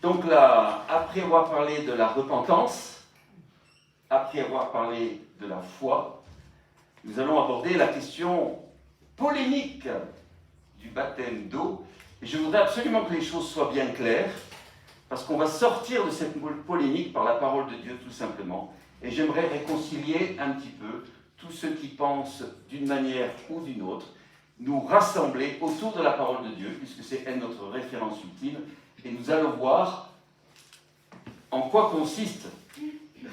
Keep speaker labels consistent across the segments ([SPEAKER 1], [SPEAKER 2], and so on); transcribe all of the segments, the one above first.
[SPEAKER 1] Donc là, après avoir parlé de la repentance, après avoir parlé de la foi, nous allons aborder la question polémique du baptême d'eau. Et je voudrais absolument que les choses soient bien claires, parce qu'on va sortir de cette polémique par la parole de Dieu tout simplement. Et j'aimerais réconcilier un petit peu tous ceux qui pensent d'une manière ou d'une autre, nous rassembler autour de la parole de Dieu, puisque c'est elle notre référence ultime, et nous allons voir en quoi consiste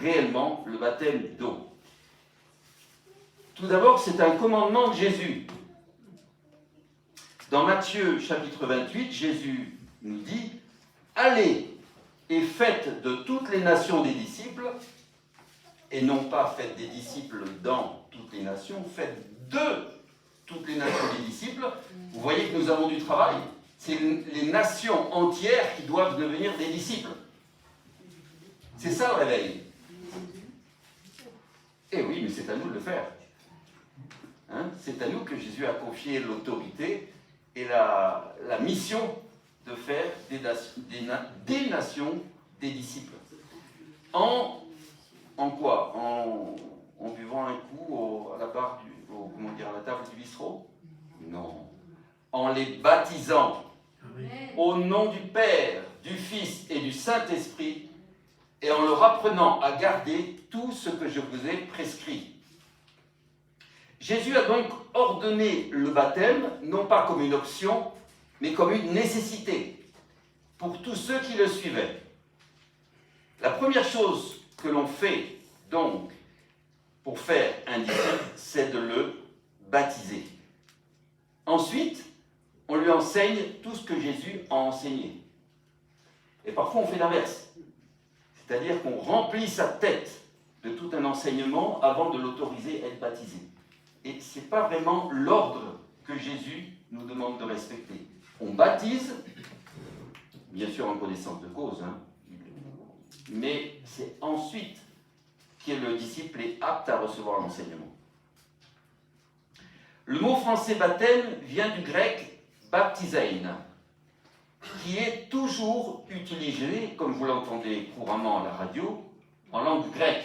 [SPEAKER 1] réellement le baptême d'eau. Tout d'abord, c'est un commandement de Jésus. Dans Matthieu chapitre 28, Jésus nous dit « Allez et faites de toutes les nations des disciples », et non pas faites des disciples dans toutes les nations, faites de toutes les nations des disciples. Vous voyez que nous avons du travail. C'est les nations entières qui doivent devenir des disciples. C'est ça le réveil. Eh oui, mais c'est à nous de le faire. Hein? C'est à nous que Jésus a confié l'autorité et la mission de faire des nations des disciples. En quoi? En buvant un coup à la table du bistrot? Non. En les baptisant au nom du Père, du Fils et du Saint-Esprit, et en leur apprenant à garder tout ce que je vous ai prescrit. Jésus a donc ordonné le baptême, non pas comme une option, mais comme une nécessité pour tous ceux qui le suivaient. La première chose que l'on fait donc pour faire un disciple, c'est de le baptiser. Ensuite, on lui enseigne tout ce que Jésus a enseigné. Et parfois on fait l'inverse. C'est-à-dire qu'on remplit sa tête de tout un enseignement avant de l'autoriser à être baptisé. Et ce n'est pas vraiment l'ordre que Jésus nous demande de respecter. On baptise, bien sûr en connaissance de cause, hein, mais c'est ensuite que le disciple est apte à recevoir l'enseignement. Le mot français baptême vient du grec baptisein, qui est toujours utilisé, comme vous l'entendez couramment à la radio, en langue grecque.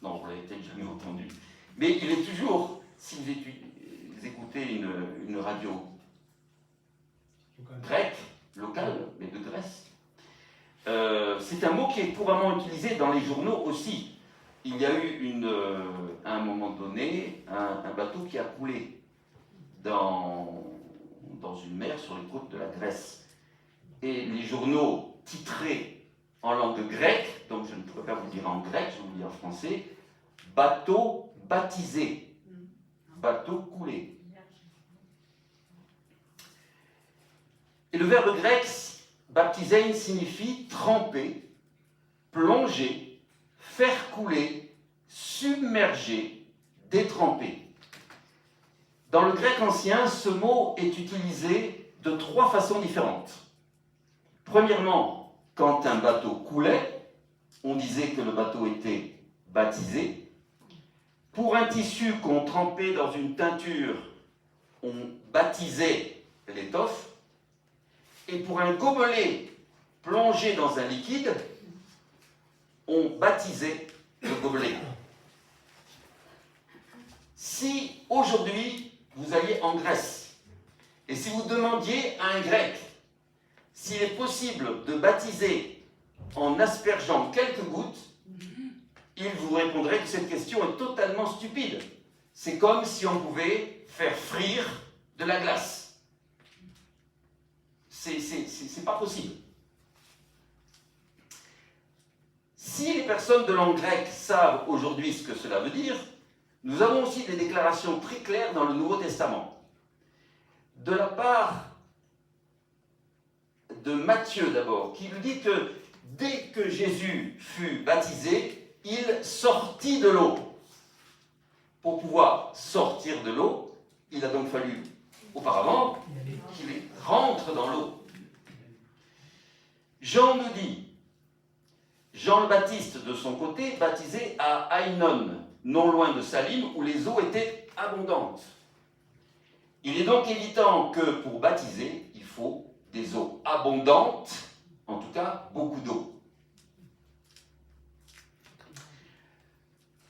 [SPEAKER 1] Non, vous l'avez peut-être jamais entendu. Mais il est toujours, si vous écoutez une radio grecque, locale, mais de Grèce, c'est un mot qui est couramment utilisé dans les journaux aussi. Il y a eu à un moment donné un bateau qui a coulé dans une mer sur les côtes de la Grèce. Et les journaux titraient en langue grecque, donc je ne pourrais pas vous dire en grec, je vais vous dire en français, bateau baptisé, bateau coulé. Et le verbe grec baptisein signifie tremper, plonger, faire couler, submerger, détremper. Dans le grec ancien, ce mot est utilisé de 3 façons différentes. Premièrement, quand un bateau coulait, on disait que le bateau était baptisé. Pour un tissu qu'on trempait dans une teinture, on baptisait l'étoffe. Et pour un gobelet plongé dans un liquide, on baptisait le gobelet. Si aujourd'hui vous alliez en Grèce et si vous demandiez à un grec s'il est possible de baptiser en aspergeant quelques gouttes, il vous répondrait que cette question est totalement stupide. C'est comme si on pouvait faire frire de la glace. C'est pas possible. Si les personnes de langue grecque savent aujourd'hui ce que cela veut dire, nous avons aussi des déclarations très claires dans le Nouveau Testament. De la part de Matthieu d'abord, qui nous dit que dès que Jésus fut baptisé, il sortit de l'eau. Pour pouvoir sortir de l'eau, il a donc fallu auparavant qu'il rentre dans l'eau. Jean nous dit, Jean le Baptiste de son côté, baptisé à Ainon, non loin de Salim, où les eaux étaient abondantes. Il est donc évident que pour baptiser, il faut des eaux abondantes, en tout tout cas beaucoup d'eau.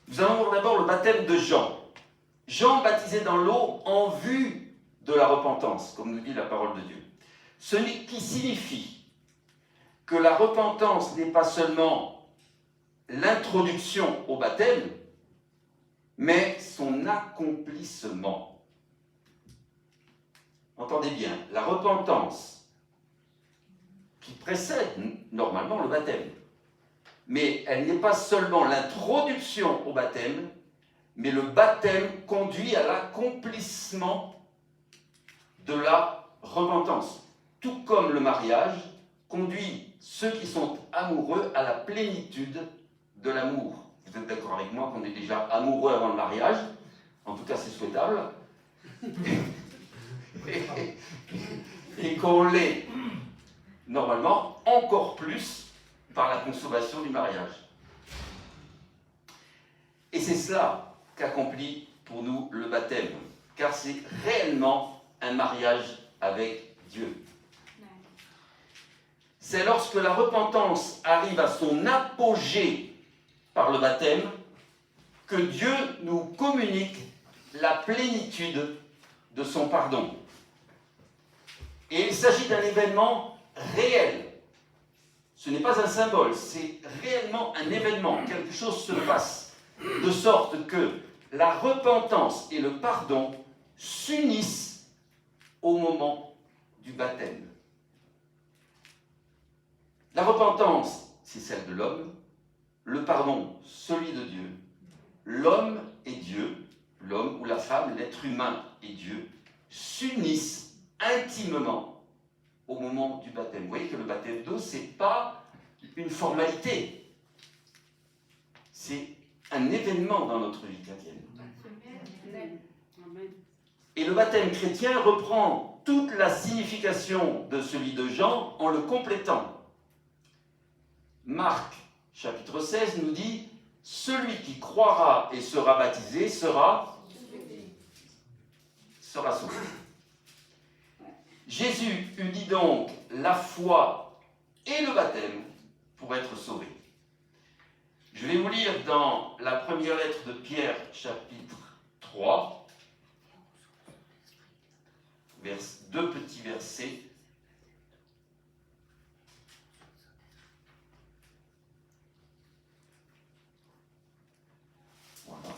[SPEAKER 1] Nous allons voir d'abord le baptême de Jean. Jean baptisait dans l'eau en vue de la repentance, comme nous dit la parole de Dieu. Ce qui signifie que la repentance n'est pas seulement l'introduction au baptême, mais son accomplissement. Entendez bien, la repentance qui précède normalement le baptême, mais elle n'est pas seulement l'introduction au baptême, mais le baptême conduit à l'accomplissement de la repentance. Tout comme le mariage conduit ceux qui sont amoureux à la plénitude de l'amour. Vous êtes d'accord avec moi qu'on est déjà amoureux avant le mariage? En tout cas, c'est souhaitable. Et qu'on l'est, normalement, encore plus par la consommation du mariage. Et c'est cela qu'accomplit pour nous le baptême, car c'est réellement un mariage avec Dieu. C'est lorsque la repentance arrive à son apogée par le baptême que Dieu nous communique la plénitude de son pardon. Et il s'agit d'un événement réel. Ce n'est pas un symbole, c'est réellement un événement. Quelque chose se passe, de sorte que la repentance et le pardon s'unissent au moment du baptême. La repentance, c'est celle de l'homme, le pardon, celui de Dieu. L'homme et Dieu, l'homme ou la femme, l'être humain et Dieu, s'unissent intimement au moment du baptême. Vous voyez que le baptême d'eau, ce n'est pas une formalité, c'est un événement dans notre vie chrétienne. Et le baptême chrétien reprend toute la signification de celui de Jean en le complétant. Marc, chapitre 16, nous dit « Celui qui croira et sera baptisé sera sauvé. » Jésus unit donc la foi et le baptême pour être sauvé. Je vais vous lire dans la première lettre de Pierre, chapitre 3, deux petits versets. Voilà.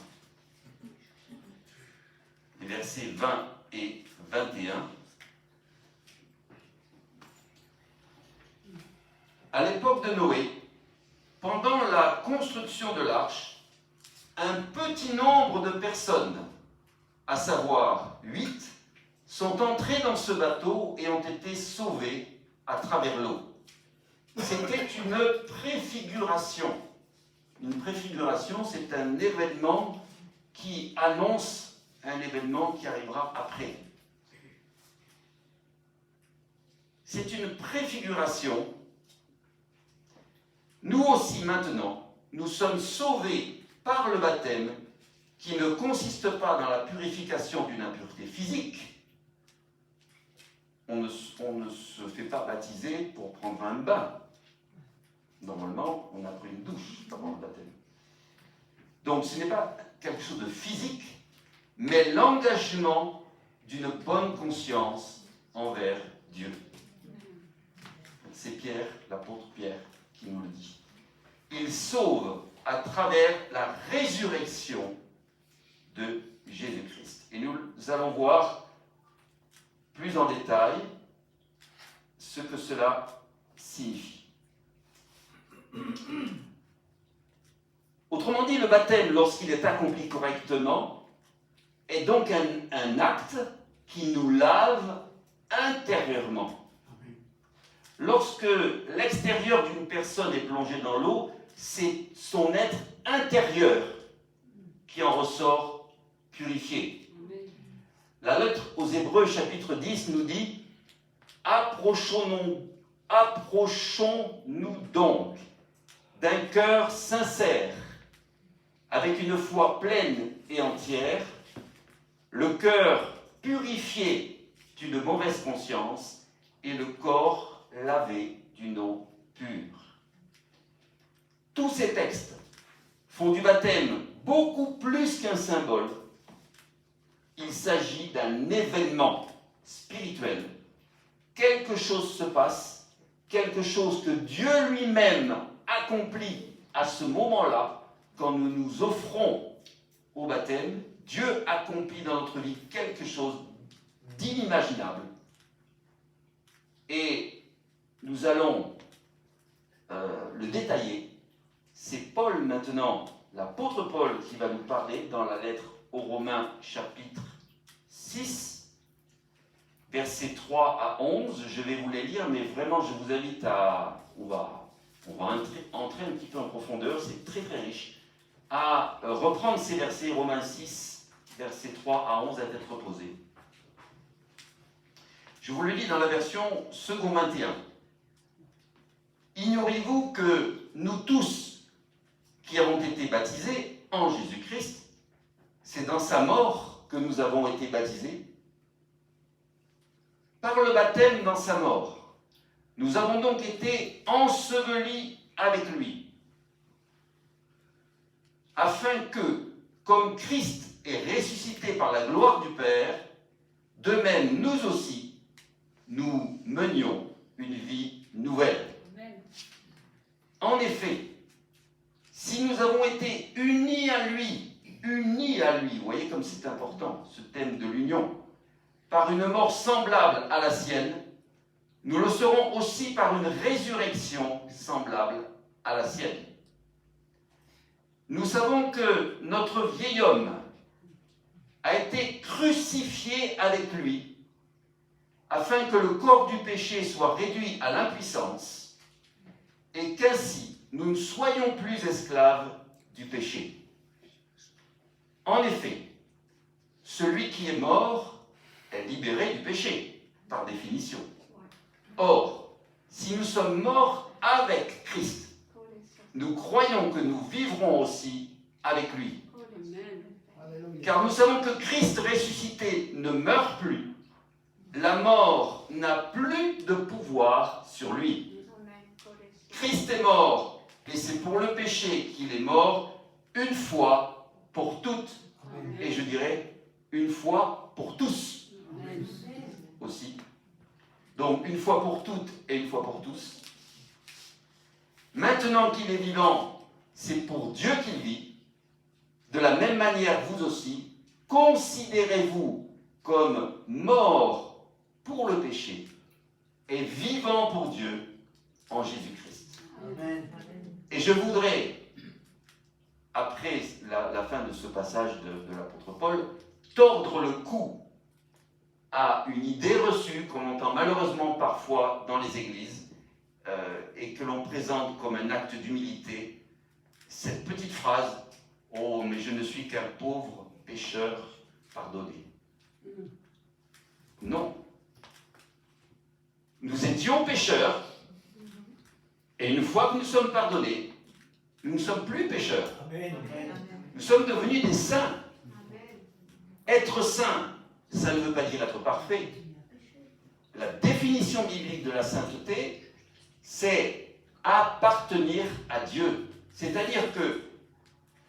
[SPEAKER 1] Les versets 20 et 21. À l'époque de Noé, pendant la construction de l'arche, un petit nombre de personnes, à savoir 8, sont entrées dans ce bateau et ont été sauvées à travers l'eau. C'était une préfiguration. Une préfiguration, c'est un événement qui annonce un événement qui arrivera après. C'est une préfiguration. Nous aussi maintenant, nous sommes sauvés par le baptême qui ne consiste pas dans la purification d'une impureté physique. On ne se fait pas baptiser pour prendre un bain. Normalement, on a pris une douche avant le baptême. Donc ce n'est pas quelque chose de physique, mais l'engagement d'une bonne conscience envers Dieu. C'est Pierre, l'apôtre Pierre, qui nous le dit. Il sauve à travers la résurrection de Jésus-Christ. Et nous allons voir plus en détail ce que cela signifie. Autrement dit, le baptême, lorsqu'il est accompli correctement, est donc un acte qui nous lave intérieurement. Lorsque l'extérieur d'une personne est plongé dans l'eau, c'est son être intérieur qui en ressort purifié. La lettre aux Hébreux, chapitre 10, nous dit « Approchons-nous donc d'un cœur sincère, avec une foi pleine et entière, le cœur purifié d'une mauvaise conscience et le corps lavé d'une eau pur. Tous ces textes font du baptême beaucoup plus qu'un symbole. Il s'agit d'un événement spirituel. Quelque chose se passe, quelque chose que Dieu lui-même accomplit à ce moment-là, quand nous nous offrons au baptême. Dieu accomplit dans notre vie quelque chose d'inimaginable. Et nous allons le détailler. C'est Paul maintenant, l'apôtre Paul, qui va nous parler dans la lettre aux Romains chapitre 6, versets 3 à 11. Je vais vous les lire, mais vraiment je vous invite à... On va entrer un petit peu en profondeur, c'est très très riche. À reprendre ces versets, Romains 6, versets 3 à 11, à tête reposée. Je vous le lis dans la version second 21. Ignorez-vous que nous tous qui avons été baptisés en Jésus-Christ, c'est dans sa mort que nous avons été baptisés? Par le baptême dans sa mort, nous avons donc été ensevelis avec lui, afin que, comme Christ est ressuscité par la gloire du Père, de même nous aussi, nous menions une vie nouvelle. Amen. En effet, si nous avons été unis à lui, vous voyez comme c'est important, ce thème de l'union, par une mort semblable à la sienne, nous le serons aussi par une résurrection semblable à la sienne. Nous savons que notre vieil homme a été crucifié avec lui, afin que le corps du péché soit réduit à l'impuissance, et qu'ainsi nous ne soyons plus esclaves du péché. En effet, celui qui est mort est libéré du péché, par définition. Or, si nous sommes morts avec Christ, nous croyons que nous vivrons aussi avec lui. Car nous savons que Christ ressuscité ne meurt plus. La mort n'a plus de pouvoir sur lui. Christ est mort, et c'est pour le péché qu'il est mort une fois pour toutes. Et je dirais une fois pour tous aussi. Donc une fois pour toutes et une fois pour tous. Maintenant qu'il est vivant, c'est pour Dieu qu'il vit. De la même manière, vous aussi, considérez-vous comme morts pour le péché et vivants pour Dieu en Jésus-Christ. Amen. Et je voudrais, après la fin de ce passage de l'apôtre Paul, tordre le cou à une idée reçue qu'on entend malheureusement parfois dans les églises, et que l'on présente comme un acte d'humilité, cette petite phrase « Oh, mais je ne suis qu'un pauvre pécheur pardonné. » Non. Nous étions pécheurs, et une fois que nous sommes pardonnés, nous ne sommes plus pécheurs. Nous sommes devenus des saints. Être saint, ça ne veut pas dire être parfait. La définition biblique de la sainteté, c'est appartenir à Dieu. C'est-à-dire que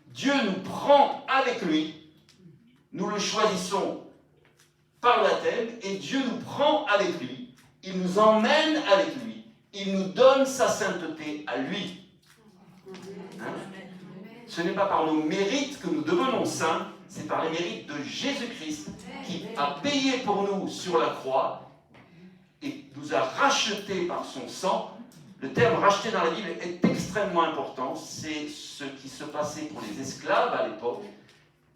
[SPEAKER 1] Dieu nous prend avec lui, nous le choisissons par le baptême, et Dieu nous prend avec lui, il nous emmène avec lui, il nous donne sa sainteté à lui. Hein? Ce n'est pas par nos mérites que nous devenons saints, c'est par les mérites de Jésus-Christ qui a payé pour nous sur la croix et nous a rachetés par son sang. Le terme racheté dans la Bible est extrêmement important. C'est ce qui se passait pour les esclaves à l'époque.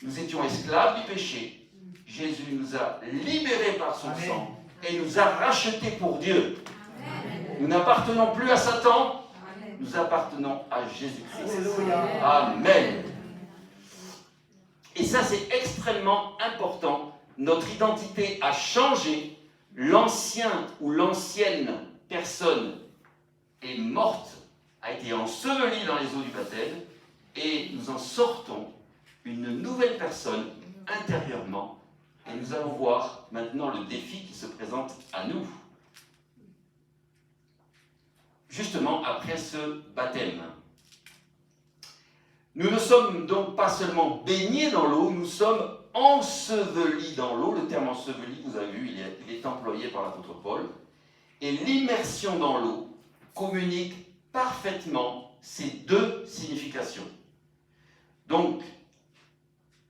[SPEAKER 1] Nous étions esclaves du péché. Jésus nous a libérés par son sang et nous a rachetés pour Dieu. Nous n'appartenons plus à Satan, nous appartenons à Jésus-Christ. Amen. Et ça, c'est extrêmement important. Notre identité a changé. L'ancien ou l'ancienne personne est morte, a été ensevelie dans les eaux du baptême, et nous en sortons une nouvelle personne intérieurement. Et nous allons voir maintenant le défi qui se présente à nous. justement après ce baptême. Nous ne sommes donc pas seulement baignés dans l'eau, nous sommes ensevelis dans l'eau. Le terme enseveli, vous avez vu, il est employé par l'apôtre Paul. Et l'immersion dans l'eau communique parfaitement ces deux significations. Donc,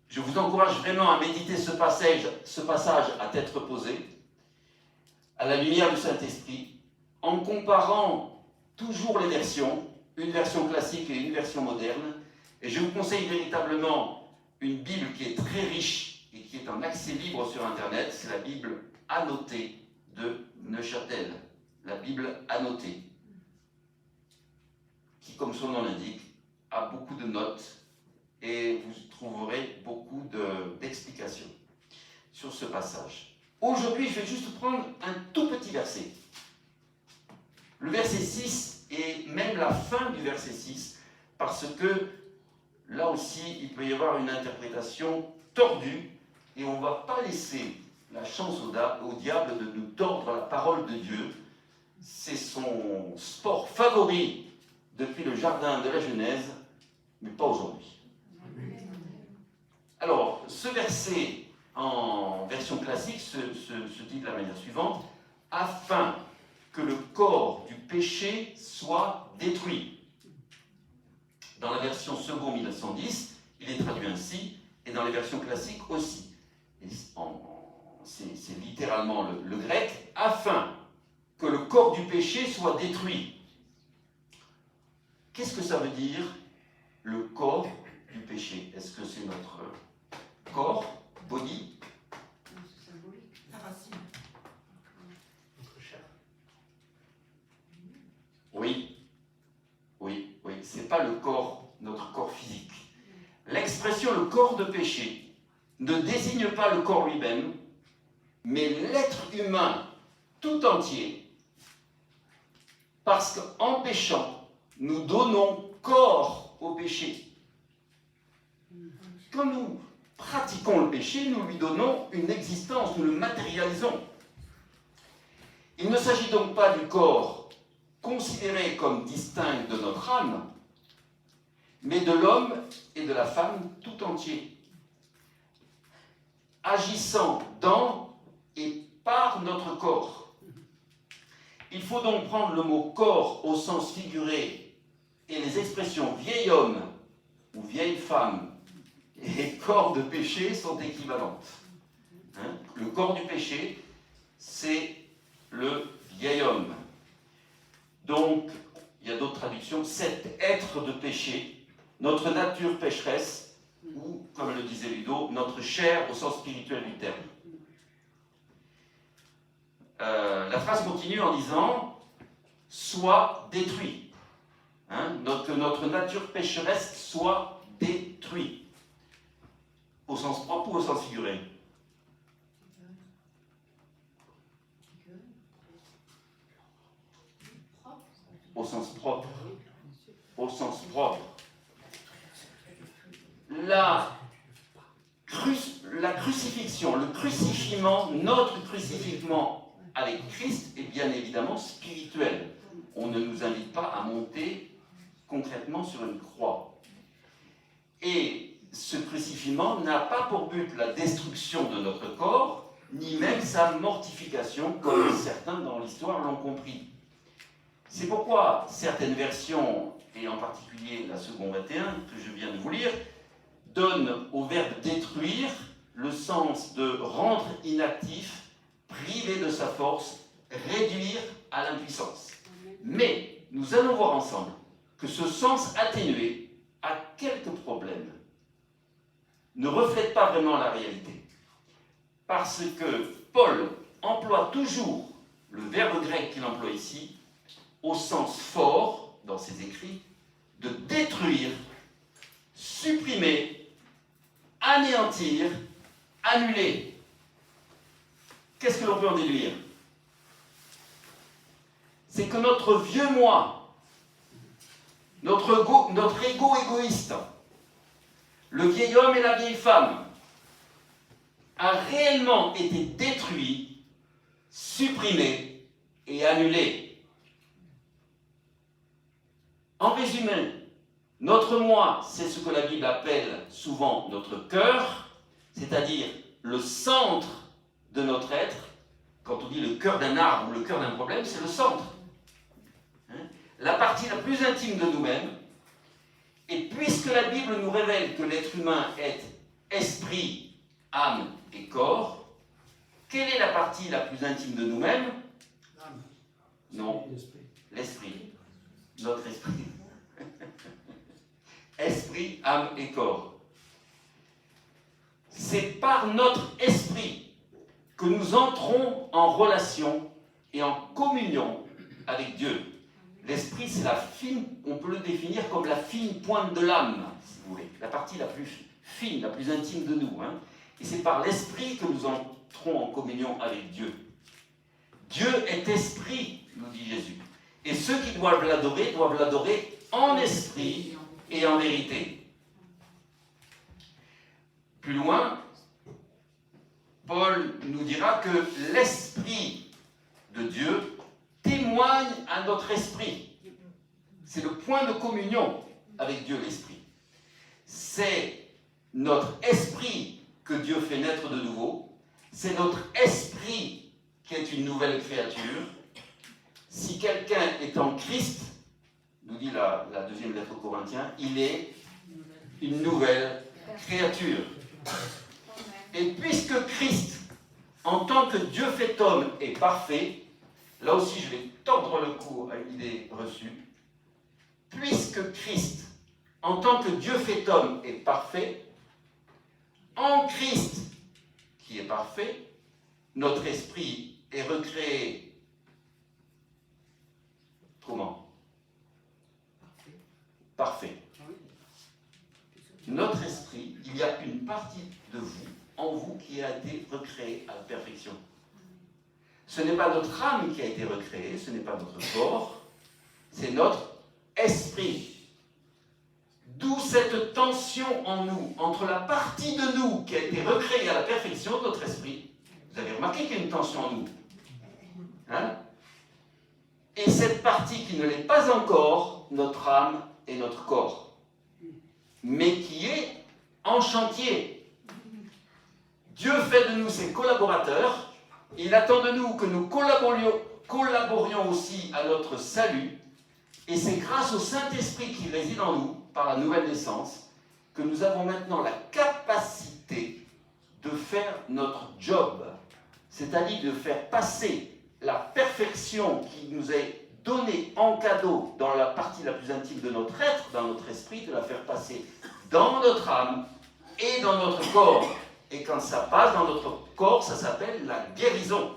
[SPEAKER 1] je vous encourage vraiment à méditer ce passage à tête reposée, à la lumière du Saint-Esprit, en comparant toujours les versions, une version classique et une version moderne. Et je vous conseille véritablement une Bible qui est très riche et qui est en accès libre sur Internet. C'est la Bible annotée de Neuchâtel. La Bible annotée, qui, comme son nom l'indique, a beaucoup de notes et vous trouverez beaucoup d'explications sur ce passage. Aujourd'hui, je vais juste prendre un tout petit verset. Le verset 6 et même la fin du verset 6, parce que là aussi, il peut y avoir une interprétation tordue et on ne va pas laisser la chance au diable de nous tordre la parole de Dieu. C'est son sport favori depuis le jardin de la Genèse, mais pas aujourd'hui. Alors, ce verset en version classique se dit de la manière suivante: afin que le corps du péché soit détruit. Dans la version second 1910, il est traduit ainsi, et dans les versions classiques aussi. C'est littéralement le grec, afin que le corps du péché soit détruit. Qu'est-ce que ça veut dire, le corps du péché? Est-ce que c'est notre corps, body?
[SPEAKER 2] C'est symbolique, la racine. Notre chair.
[SPEAKER 1] Oui, c'est pas le corps, notre corps physique. L'expression le corps de péché ne désigne pas le corps lui-même, mais l'être humain tout entier, parce qu'en péchant, nous donnons corps au péché. Quand nous pratiquons le péché, nous lui donnons une existence, nous le matérialisons. Il ne s'agit donc pas du corps considéré comme distinct de notre âme, mais de l'homme et de la femme tout entier, agissant dans et par notre corps. Il faut donc prendre le mot corps au sens figuré et les expressions vieil homme ou vieille femme et corps de péché sont équivalentes. Le corps du péché, c'est le vieil homme. Donc, il y a d'autres traductions, cet être de péché, notre nature pécheresse, ou, comme le disait Ludo, notre chair au sens spirituel du terme. La phrase continue en disant « soit détruit ». Que notre nature pécheresse soit détruite. Au sens propre ou au sens figuré? Au sens propre. Au sens propre. La crucifixion, le crucifiement, notre crucifixion avec Christ est bien évidemment spirituel. On ne nous invite pas à monter concrètement sur une croix. Et ce crucifiement n'a pas pour but la destruction de notre corps, ni même sa mortification, comme certains dans l'histoire l'ont compris. C'est pourquoi certaines versions, et en particulier la seconde 21, que je viens de vous lire, donnent au verbe détruire le sens de rendre inactif, priver de sa force, réduire à l'impuissance. Mais nous allons voir ensemble que ce sens atténué a quelques problèmes, ne reflète pas vraiment la réalité. Parce que Paul emploie toujours le verbe grec qu'il emploie ici au sens fort, dans ses écrits, de détruire, supprimer, anéantir, annuler. Qu'est-ce que l'on peut en déduire? C'est que notre vieux moi, notre ego égoïste, le vieil homme et la vieille femme, a réellement été détruit, supprimé et annulé. résumé, notre moi, c'est ce que la Bible appelle souvent notre cœur, c'est-à-dire le centre de notre être. Quand on dit le cœur d'un arbre ou le cœur d'un problème, c'est le centre. La partie la plus intime de nous-mêmes. Et puisque la Bible nous révèle que l'être humain est esprit, âme et corps, quelle est la partie la plus intime de nous-mêmes? Non, l'esprit. Notre esprit. Esprit, âme et corps. C'est par notre esprit que nous entrons en relation et en communion avec Dieu. L'esprit, c'est la fine, on peut le définir comme la fine pointe de l'âme, si vous voulez, la partie la plus fine, la plus intime de nous. Et c'est par l'esprit que nous entrons en communion avec Dieu. Dieu est esprit, nous dit Jésus. Et ceux qui doivent l'adorer en esprit et en vérité. Plus loin, Paul nous dira que l'esprit de Dieu témoigne à notre esprit. C'est le point de communion avec Dieu, l'esprit. C'est notre esprit que Dieu fait naître de nouveau. C'est notre esprit qui est une nouvelle créature. Si quelqu'un est en Christ, nous dit la deuxième lettre aux Corinthiens, il est une nouvelle créature. Et puisque Christ, en tant que Dieu fait homme, est parfait, là aussi je vais tordre le cou à une idée reçue, puisque Christ, en tant que Dieu fait homme, est parfait, en Christ, qui est parfait, notre esprit est recréé. Comment? Parfait. Notre esprit, il y a une partie de vous, en vous, qui a été recréée à la perfection. Ce n'est pas notre âme qui a été recréée, ce n'est pas notre corps, c'est notre esprit. D'où cette tension en nous, entre la partie de nous qui a été recréée à la perfection, notre esprit. Vous avez remarqué qu'il y a une tension en nous. Et cette partie qui ne l'est pas encore, notre âme et notre corps. Mais qui est en chantier. Dieu fait de nous ses collaborateurs. Il attend de nous que nous collaborions aussi à notre salut. Et c'est grâce au Saint-Esprit qui réside en nous, par la nouvelle naissance, que nous avons maintenant la capacité de faire notre job. C'est-à-dire de faire passer la perfection qui nous est donnée en cadeau dans la partie la plus intime de notre être, dans notre esprit, de la faire passer dans notre âme et dans notre corps. Et quand ça passe dans notre corps, ça s'appelle la guérison.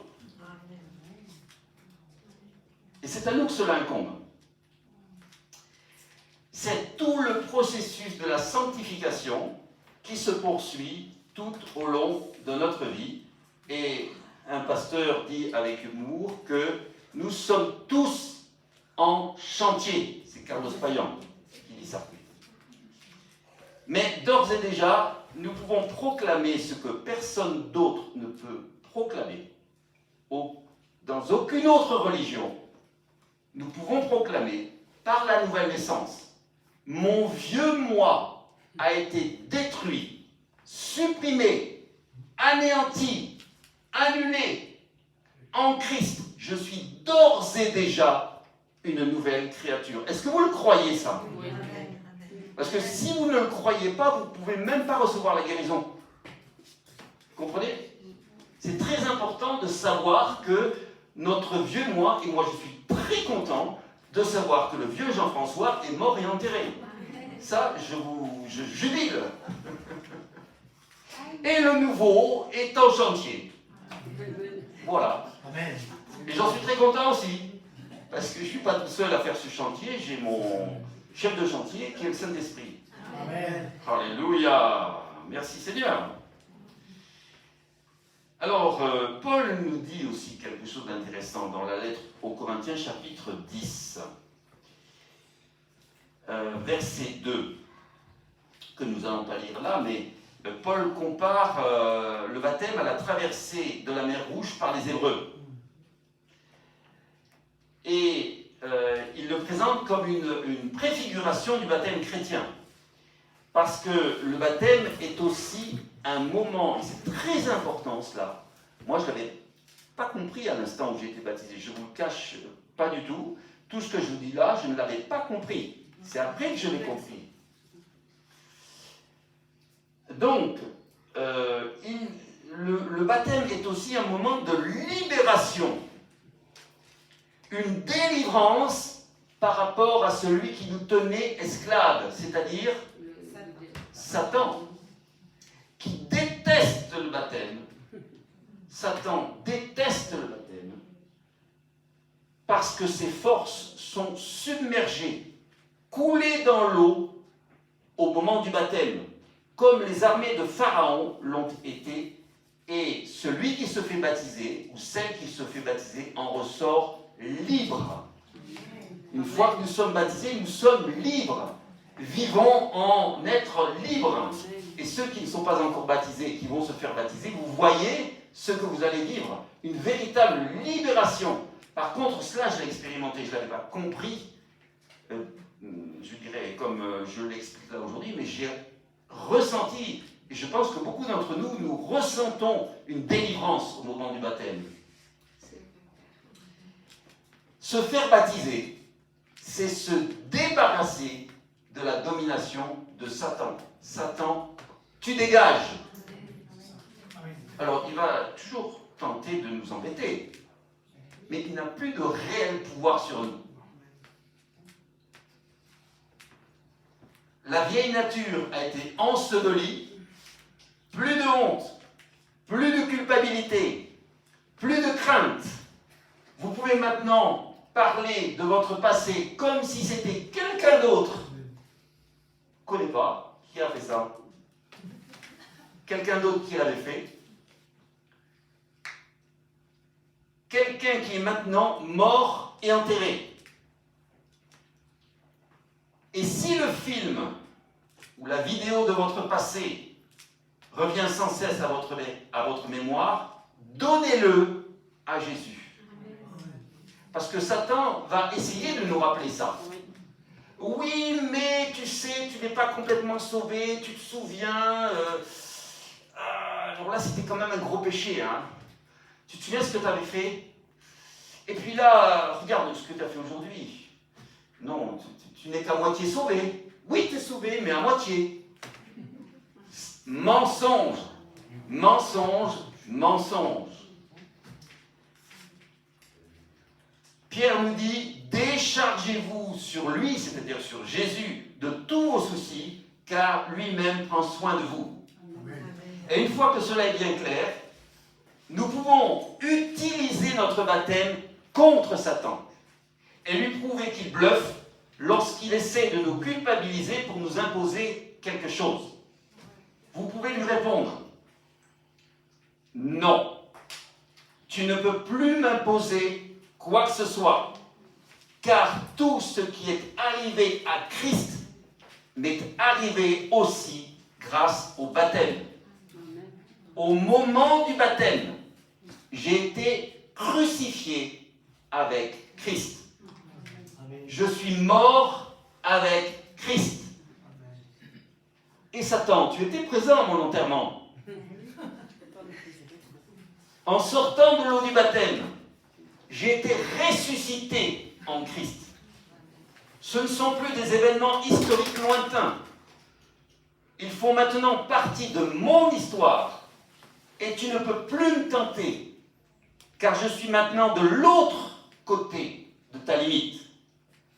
[SPEAKER 1] Et c'est à nous que cela incombe. C'est tout le processus de la sanctification qui se poursuit tout au long de notre vie. Et un pasteur dit avec humour que nous sommes tous en chantier. C'est Carlos Payan qui dit ça. Mais d'ores et déjà, nous pouvons proclamer ce que personne d'autre ne peut proclamer. Dans aucune autre religion, nous pouvons proclamer par la nouvelle naissance. Mon vieux moi a été détruit, supprimé, anéanti, annulé. En Christ, je suis d'ores et déjà une nouvelle créature. Est-ce que vous le croyez, ça? Oui. Parce que si vous ne le croyez pas, vous ne pouvez même pas recevoir la guérison. Vous comprenez? C'est très important de savoir que notre vieux moi, et moi je suis très content de savoir que le vieux Jean-François est mort et enterré. Ça, je jubile. Et le nouveau est en chantier. Voilà. Et j'en suis très content aussi. Parce que je ne suis pas tout seul à faire ce chantier, j'ai mon chef de chantier qui est le Saint-Esprit. Amen. Alléluia. Merci Seigneur. Alors, Paul nous dit aussi quelque chose d'intéressant dans la lettre aux Corinthiens, chapitre 10, verset 2, que nous n'allons pas lire là, mais Paul compare le baptême à la traversée de la mer Rouge par les Hébreux. Et il le présente comme une préfiguration du baptême chrétien. Parce que le baptême est aussi un moment, et c'est très important cela. Moi, je ne l'avais pas compris à l'instant où j'ai été baptisé, je ne vous le cache pas du tout. Tout ce que je vous dis là, je ne l'avais pas compris. C'est après que je l'ai compris. Donc, le baptême est aussi un moment de libération, une délivrance par rapport à celui qui nous tenait esclaves, c'est-à-dire Satan, qui déteste le baptême. Satan déteste le baptême parce que ses forces sont submergées, coulées dans l'eau au moment du baptême, comme les armées de Pharaon l'ont été, et celui qui se fait baptiser, ou celle qui se fait baptiser, en ressort libre. Une fois que nous sommes baptisés, nous sommes libres. Vivons en être libres. Et ceux qui ne sont pas encore baptisés, qui vont se faire baptiser, vous voyez ce que vous allez vivre. Une véritable libération. Par contre, cela, je l'ai expérimenté, je ne l'avais pas compris, je dirais, comme je l'explique là aujourd'hui, mais j'ai ressenti, et je pense que beaucoup d'entre nous, nous ressentons une délivrance au moment du baptême. Se faire baptiser, c'est se débarrasser de la domination de Satan. Satan, tu dégages. Alors, il va toujours tenter de nous embêter, mais il n'a plus de réel pouvoir sur nous. La vieille nature a été ensevelie, plus de honte, plus de culpabilité, plus de crainte. Vous pouvez maintenant parler de votre passé comme si c'était quelqu'un d'autre. Je ne connais pas qui a fait ça. Quelqu'un d'autre qui l'avait fait. Quelqu'un qui est maintenant mort et enterré. Et si le film ou la vidéo de votre passé revient sans cesse à votre mémoire, donnez-le à Jésus. Parce que Satan va essayer de nous rappeler ça. Oui, mais tu sais, tu n'es pas complètement sauvé, tu te souviens. Alors là, c'était quand même un gros péché. Hein. Tu te souviens ce que tu avais fait? Et puis là, regarde ce que tu as fait aujourd'hui. Non, tu n'es qu'à moitié sauvé. Oui, tu es sauvé, mais à moitié. Mensonge, mensonge, mensonge. Pierre nous dit, déchargez-vous sur lui, c'est-à-dire sur Jésus, de tous vos soucis, car lui-même prend soin de vous. Amen. Et une fois que cela est bien clair, nous pouvons utiliser notre baptême contre Satan et lui prouver qu'il bluffe lorsqu'il essaie de nous culpabiliser pour nous imposer quelque chose. Vous pouvez lui répondre, non, tu ne peux plus m'imposer quoi que ce soit, car tout ce qui est arrivé à Christ m'est arrivé aussi grâce au baptême. Au moment du baptême, j'ai été crucifié avec Christ. Je suis mort avec Christ. Et Satan, tu étais présent à mon enterrement. En sortant de l'eau du baptême, j'ai été ressuscité en Christ. Ce ne sont plus des événements historiques lointains. Ils font maintenant partie de mon histoire. Et tu ne peux plus me tenter, car je suis maintenant de l'autre côté de ta limite.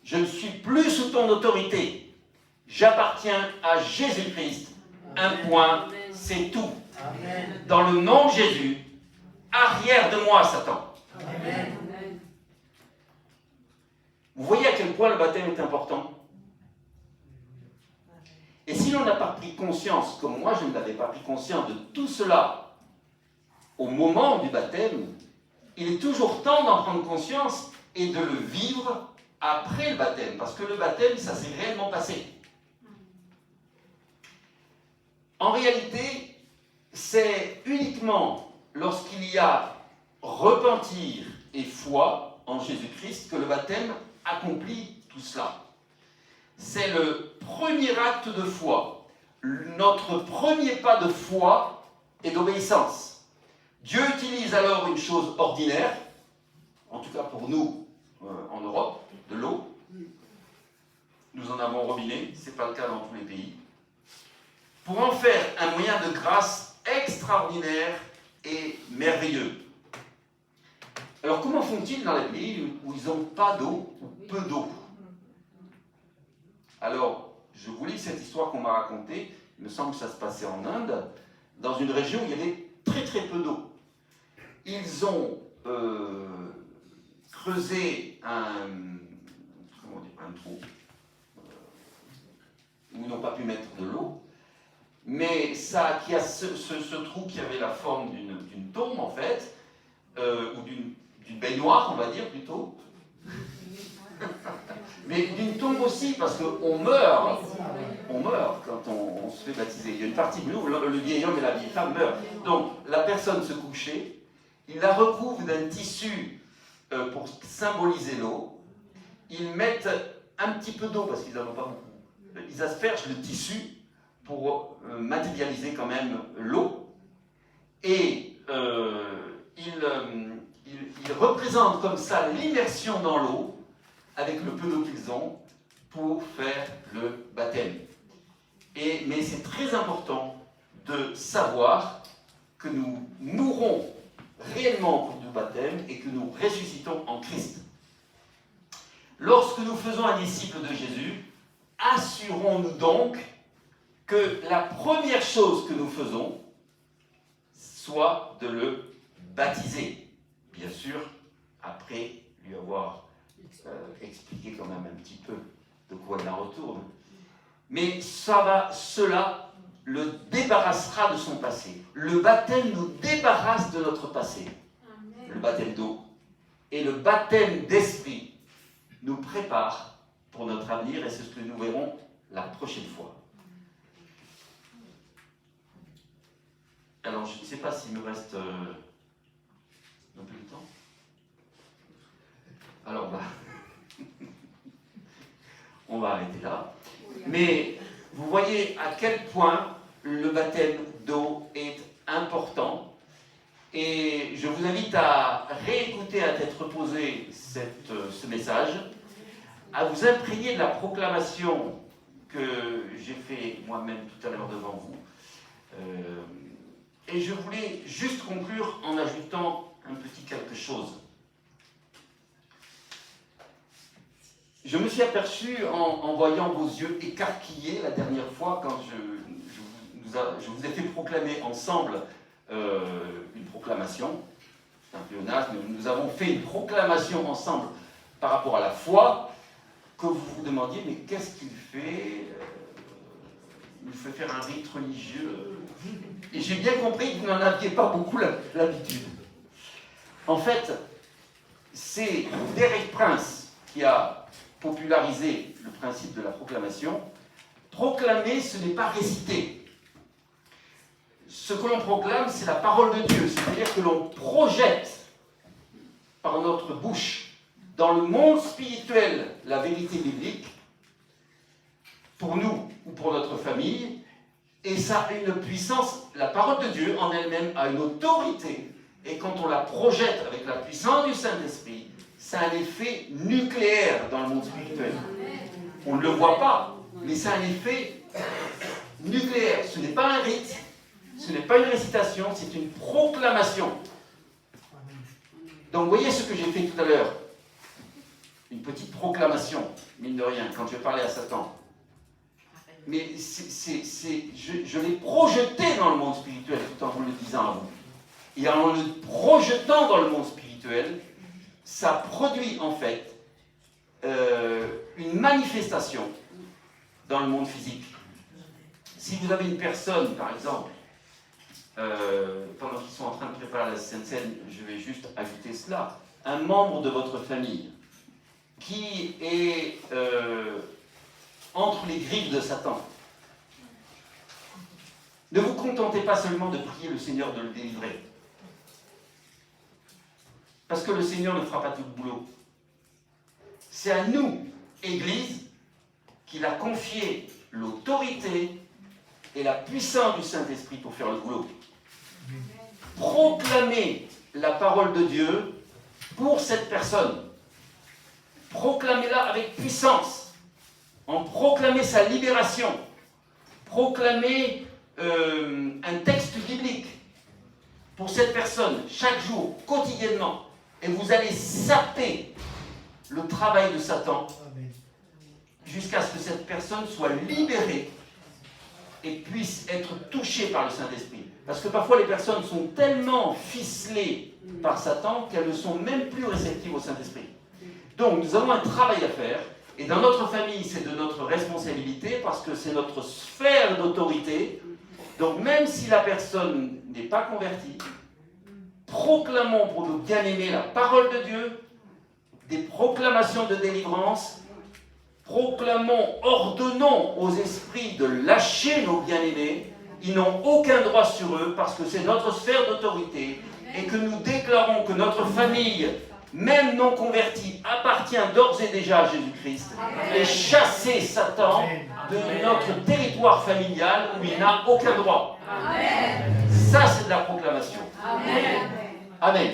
[SPEAKER 1] Je ne suis plus sous ton autorité. J'appartiens à Jésus-Christ. Un point, c'est tout. Amen. Dans le nom de Jésus, arrière de moi, Satan. Amen. Vous voyez à quel point le baptême est important? Et si l'on n'a pas pris conscience, comme moi je ne l'avais pas pris conscience de tout cela au moment du baptême, il est toujours temps d'en prendre conscience et de le vivre après le baptême, parce que le baptême, ça s'est réellement passé. En réalité, c'est uniquement lorsqu'il y a repentir et foi en Jésus-Christ que le baptême accomplit tout cela. C'est le premier acte de foi, notre premier pas de foi et d'obéissance. Dieu utilise alors une chose ordinaire, en tout cas pour nous en Europe, de l'eau. Nous en avons au robinet, ce n'est pas le cas dans tous les pays. Pour en faire un moyen de grâce extraordinaire et merveilleux. Alors comment font-ils dans les pays où ils n'ont pas d'eau ou peu d'eau? Alors, je vous lis cette histoire qu'on m'a racontée. Il me semble que ça se passait en Inde, dans une région où il y avait très très peu d'eau. Ils ont creusé un trou où ils n'ont pas pu mettre de l'eau, mais ça, qui a ce trou qui avait la forme d'une tombe en fait, ou d'une baignoire on va dire plutôt, mais d'une tombe aussi, parce qu'on meurt quand on se fait baptiser. Il y a une partie de nous, le vieil homme et la vieille femme meurent. Donc la personne se couchait, il la recouvre d'un tissu pour symboliser l'eau, ils mettent un petit peu d'eau, parce qu'ils n'en ont pas beaucoup, ils aspergent le tissu pour matérialiser quand même l'eau, et ils représentent comme ça l'immersion dans l'eau, avec le peu d'eau qu'ils ont, pour faire le baptême. Mais c'est très important de savoir que nous mourrons réellement pour le baptême et que nous ressuscitons en Christ. Lorsque nous faisons un disciple de Jésus, assurons-nous donc que la première chose que nous faisons soit de le baptiser. Bien sûr, après lui avoir expliqué quand même un petit peu de quoi il en retourne. Mais cela le débarrassera de son passé. Le baptême nous débarrasse de notre passé. Amen. Le baptême d'eau. Et le baptême d'esprit nous prépare pour notre avenir, et c'est ce que nous verrons la prochaine fois. Alors, je ne sais pas s'il me reste un peu de temps. Alors, on va arrêter là. Mais vous voyez à quel point le baptême d'eau est important. Et je vous invite à réécouter à tête reposée ce message, à vous imprégner de la proclamation que j'ai fait moi-même tout à l'heure devant vous. Et je voulais juste conclure en ajoutant un petit quelque chose. Je me suis aperçu en voyant vos yeux écarquillés la dernière fois quand je vous ai fait proclamer ensemble une proclamation. C'est un pléonasme, mais nous avons fait une proclamation ensemble par rapport à la foi, que vous vous demandiez, mais qu'est-ce qu'il fait? Il fait faire un rite religieux. Et j'ai bien compris que vous n'en aviez pas beaucoup l'habitude. En fait, c'est Derek Prince qui a popularisé le principe de la proclamation. Proclamer, ce n'est pas réciter. Ce que l'on proclame, c'est la parole de Dieu. C'est-à-dire que l'on projette par notre bouche dans le monde spirituel la vérité biblique pour nous ou pour notre famille, et ça a une puissance. La parole de Dieu en elle-même a une autorité, et quand on la projette avec la puissance du Saint-Esprit, ça a un effet nucléaire dans le monde spirituel. On ne le voit pas, mais ça a un effet nucléaire. Ce n'est pas un rite, ce n'est pas une récitation, c'est une proclamation. Donc vous voyez ce que j'ai fait tout à l'heure, une petite proclamation, mine de rien, quand je parlais à Satan. Mais je l'ai projeté dans le monde spirituel tout en vous le disant à vous. Et en le projetant dans le monde spirituel, ça produit en fait une manifestation dans le monde physique. Si vous avez une personne, par exemple, pendant qu'ils sont en train de préparer la Sainte Seine, je vais juste ajouter cela, un membre de votre famille qui est entre les griffes de Satan, ne vous contentez pas seulement de prier le Seigneur de le délivrer. Parce que le Seigneur ne fera pas tout le boulot. C'est à nous Église qu'il a confié l'autorité et la puissance du Saint-Esprit pour faire le boulot. Proclamer la parole de Dieu pour cette personne. Proclamez-la avec puissance. En proclamer sa libération. Proclamer un texte biblique pour cette personne, chaque jour, quotidiennement. Et vous allez saper le travail de Satan jusqu'à ce que cette personne soit libérée et puisse être touchée par le Saint-Esprit. Parce que parfois les personnes sont tellement ficelées par Satan qu'elles ne sont même plus réceptives au Saint-Esprit. Donc nous avons un travail à faire, et dans notre famille c'est de notre responsabilité parce que c'est notre sphère d'autorité. Donc même si la personne n'est pas convertie, proclamons pour nos bien-aimés la parole de Dieu, des proclamations de délivrance, proclamons, ordonnons aux esprits de lâcher nos bien-aimés. Ils n'ont aucun droit sur eux parce que c'est notre sphère d'autorité et que nous déclarons que notre famille, même non convertie, appartient d'ores et déjà à Jésus-Christ et chasser Satan de notre territoire familial où il n'a aucun droit. Ça, c'est de la proclamation. Amen.